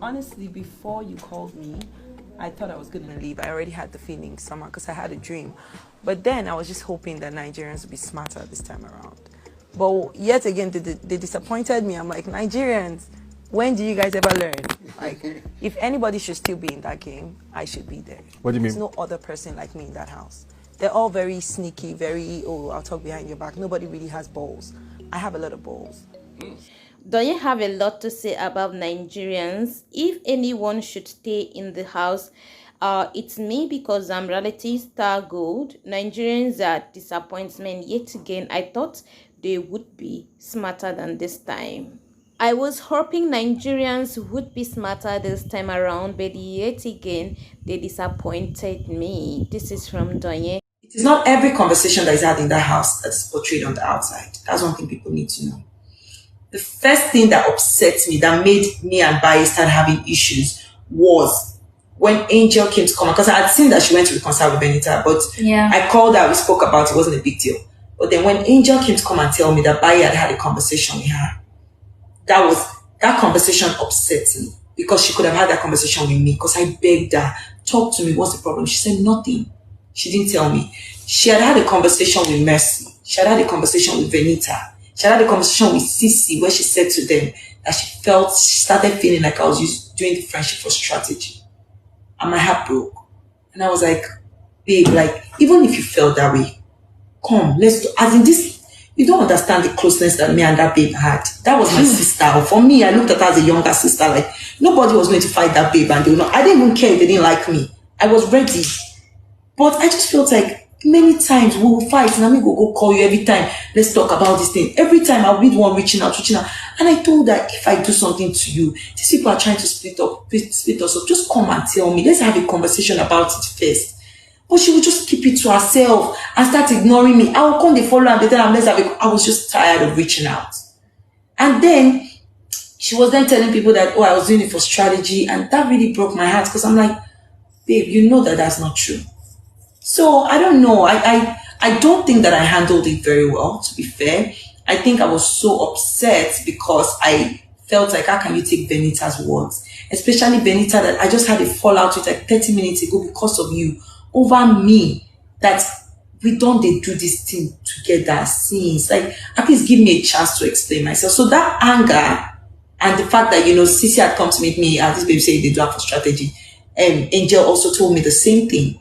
honestly, before you called me, I thought I was going to leave. I already had the feeling somehow because I had a dream. But then I was just hoping that Nigerians would be smarter this time around. But yet again, they disappointed me. I'm like, Nigerians, when do you guys ever learn? Like, if anybody should still be in that game, I should be there. What do you mean? There's no other person like me in that house. They're all very sneaky, very, oh, I'll talk behind your back. Nobody really has balls. I have a lot of balls. Doyin have a lot to say about Nigerians. If anyone should stay in the house, it's me because relatives are good. Nigerians are disappointment. Yet again, I thought they would be smarter than this time. I was hoping Nigerians would be smarter this time around, but yet again, they disappointed me. This is from Doyin. It is not every conversation that is had in that house that is portrayed on the outside. That's one thing people need to know. The first thing that upset me, that made me and Baye start having issues, was when Angel came to come, because I had seen that she went to reconcile with Benita, but I called her, we spoke about it, it wasn't a big deal. But then when Angel came to come and tell me that Baye had a conversation with her, that conversation upset me, because she could have had that conversation with me, because I begged her, talk to me, what's the problem? She said nothing. She didn't tell me. She had a conversation with Mercy. She had a conversation with Benita. She had a conversation with Sisi where she said to them that she started feeling like I was doing the friendship for strategy. And my heart broke. And I was like, babe, like, even if you felt that way, come, let's do, as in this, you don't understand the closeness that me and that babe had. That was my sister. For me, I looked at her as a younger sister. Like, nobody was going to fight that babe, and they were not. I didn't even care if they didn't like me. I was ready. But I just felt like many times we will fight, and I mean, go call you every time. Let's talk about this thing. Every time I'll be the one reaching out. And I told her, if I do something to you, these people are trying to split us up. Just come and tell me. Let's have a conversation about it first. But she would just keep it to herself and start ignoring me. I will come, they follow, and they tell her, I was just tired of reaching out. And then she was then telling people that, I was doing it for strategy. And that really broke my heart, because I'm like, babe, you know that that's not true. So I don't know. I don't think that I handled it very well, to be fair. I think I was so upset because I felt like, how can you take Benita's words? Especially Benita, that I just had a fallout with like 30 minutes ago because of you, over me, that we don't do this thing together since. Like, at least give me a chance to explain myself. So that anger and the fact that, Sisi had come to meet me, this baby said they do have for strategy. Angel also told me the same thing.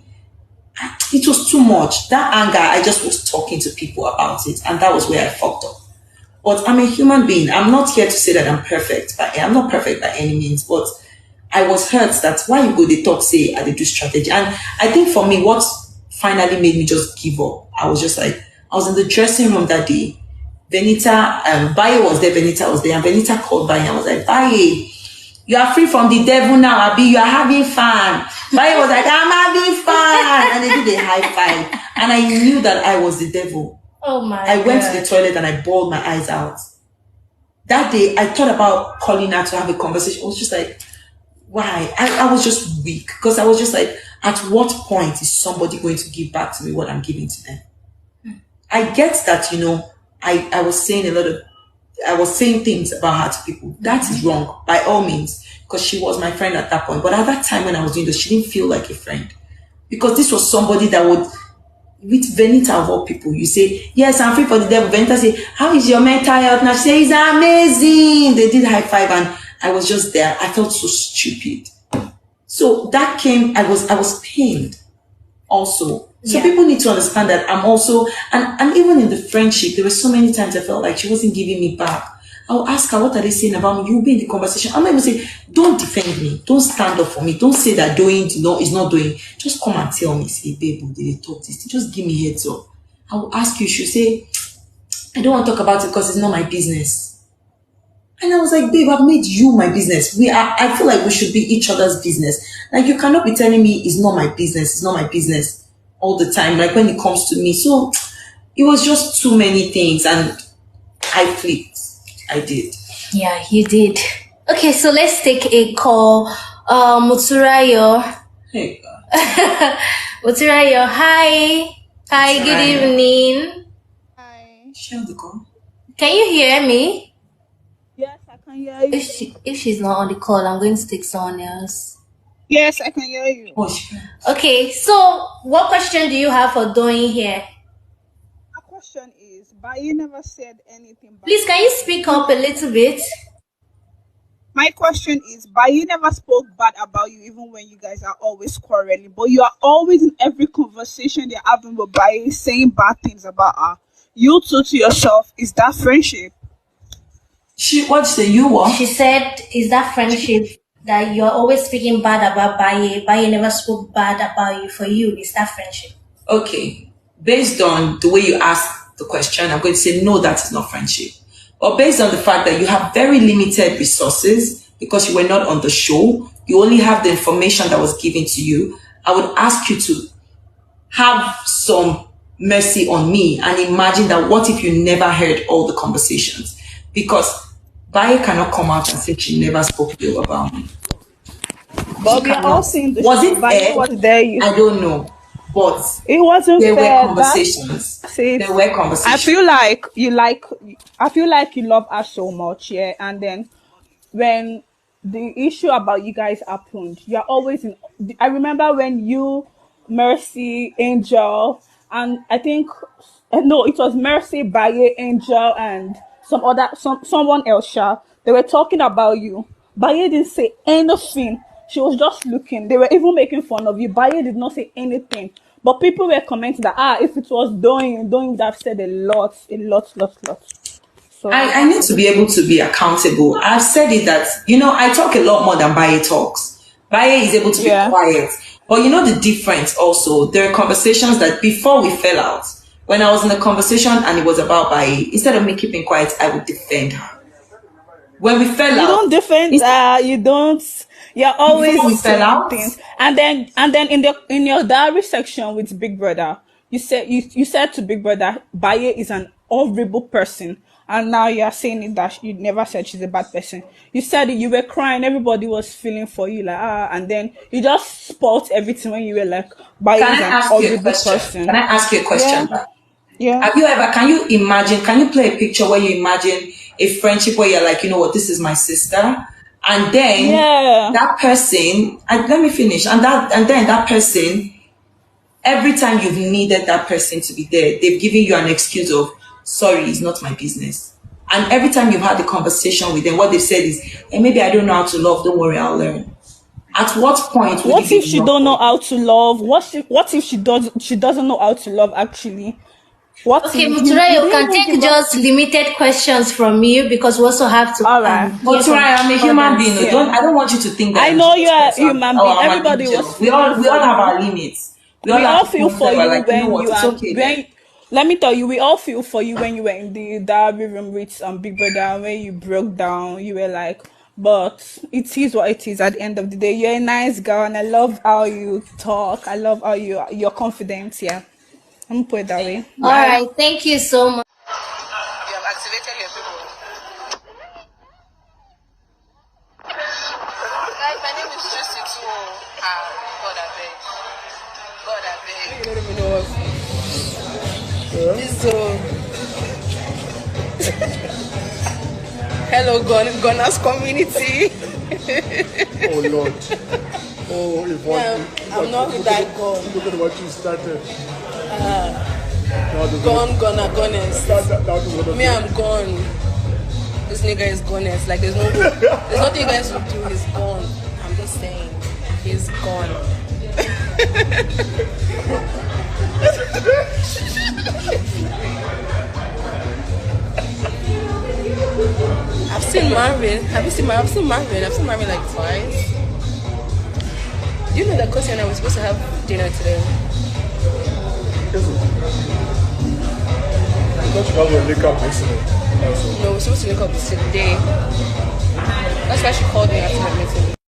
It was too much. That anger, I just was talking to people about it, and that was where I fucked up. But I'm a human being. I'm not here to say that I'm perfect. I'm not perfect by any means, but I was hurt that why you go, they talk, say, they do strategy. And I think for me, what finally made me just give up, I was just like, I was in the dressing room that day. Benita, Baye was there, Benita was there, and Benita called Baye and was like, Baye, you are free from the devil now, Abi. You are having fun. Baye was like, I'm having fun. And they did a high five. And I knew that I was the devil. Oh my God. I went to the toilet and I bawled my eyes out. That day, I thought about calling her to have a conversation. I was just like, why? I was just weak. Because I was just like, at what point is somebody going to give back to me what I'm giving to them? I get that, I was saying things about her to people. That is wrong, by all means, because she was my friend at that point. But at that time when I was doing this, she didn't feel like a friend. Because this was somebody that would, with Benita of all people, you say, yes, I'm free for the devil. Benita say, how is your mental health? Now she says, it's amazing. They did high five and I was just there. I felt so stupid. So that came, I was pained also. So people need to understand that I'm also, and even in the friendship, there were so many times I felt like she wasn't giving me back. I'll ask her, what are they saying about me? You'll be in the conversation. I'm not even saying, don't defend me. Don't stand up for me. Don't say that Doyin is not doing. Just come and tell me, say, babe, did they talk this? Just give me heads up. I will ask you, she'll say, I don't want to talk about it because it's not my business. And I was like, babe, I've made you my business. I feel like we should be each other's business. Like, you cannot be telling me it's not my business. It's not my business all the time. Like, when it comes to me. So it was just too many things. And I flipped. I did. Yeah, you did. Okay, so let's take a call. Mutsurayo. Hey. Mutsurayo, hi. Hi, good evening. Hi. Share the call. Can you hear me? Yes, I can can hear you. If she's not on the call, I'm going to take someone else. Yes, I can hear you. Okay, so what question do you have for Doyin here? My question is, Baye never said anything bad. Please, can you speak up a little bit? My question is, Baye never spoke bad about you, even when you guys are always quarreling. But you are always in every conversation they're having with Baye saying bad things about her. You two to yourself, is that friendship? What's the you want? She said, is that friendship that you're always speaking bad about Baye? Baye never spoke bad about you. For you, is that friendship? Okay. Based on the way you asked the question, I'm going to say no, that is not friendship. But based on the fact that you have very limited resources because you were not on the show, you only have the information that was given to you, I would ask you to have some mercy on me and imagine that what if you never heard all the conversations? Because Baye cannot come out and say she never spoke ill about me. But we are all seeing the Was show. it Baye fair? was there. I don't know. But it wasn't there fair. were conversations. There were conversations. I feel like you love her so much, yeah. And then when the issue about you guys happened, you're always in. I remember when you, Mercy, Angel, and I think no, it was Mercy, Baye, Angel, and someone else. They were talking about you. Baye didn't say anything. She was just looking. They were even making fun of you. Baye did not say anything. But people were commenting that if it was Doyin would have said a lot. So I need to be able to be accountable. I've said it that, I talk a lot more than Baye talks. Baye is able to be quiet. But the difference also, there are conversations that before we fell out, when I was in a conversation and it was about Baye, instead of me keeping quiet, I would defend her. When we fell out, you don't defend her, you don't. You're always saying things. And then in your diary section with Big Brother, you said to Big Brother, Baye is an horrible person. And now you are saying it that you never said she's a bad person. You said it, you were crying, everybody was feeling for you, and then you just spoiled everything when you were like, Baye is an horrible person. Can I ask you a question? Yeah. Can you play a picture where you imagine a friendship where you're like, you know what, this is my sister? And then that person, let me finish. And then that person, every time you've needed that person to be there, they've given you an excuse of, sorry, it's not my business. And every time you've had a conversation with them, what they've said is, hey, maybe I don't know how to love, don't worry, I'll learn. At what point? What if she don't know how to love? What if she doesn't know how to love actually? Okay, Muturayo, can take just limited questions from you because we also have to. All right. Muturayo, I'm a human being. Yeah. I don't want you to think that I know you're a human being. Everybody was. We all have our limits. We all feel for you when let me tell you, we all feel for you when you were in the derby room with Big Brother, when you broke down. You were like, but it is what it is. At the end of the day, you're a nice girl, and I love how you talk. I love how you're confident. Yeah. I'm gonna put it that way. All right, thank you so much. You have activated your people. Guys, my name is Juicy too. God I beg. You don't even know what. Hello, Gunners community. Oh Lord. Oh, Yvonne. I'm not with that gun. Look at what you started. Gunners. Me, I'm gone. This nigga is goners. Like there's nothing you guys will do. He's gone. I'm just saying, he's gone. I've seen Marvin. Have you seen Marvin? I've seen Marvin like twice. Do you know that Kosi and I were supposed to have dinner today? Don't you have a link up yesterday? No, we're supposed to link up today. That's why she called me after the meeting.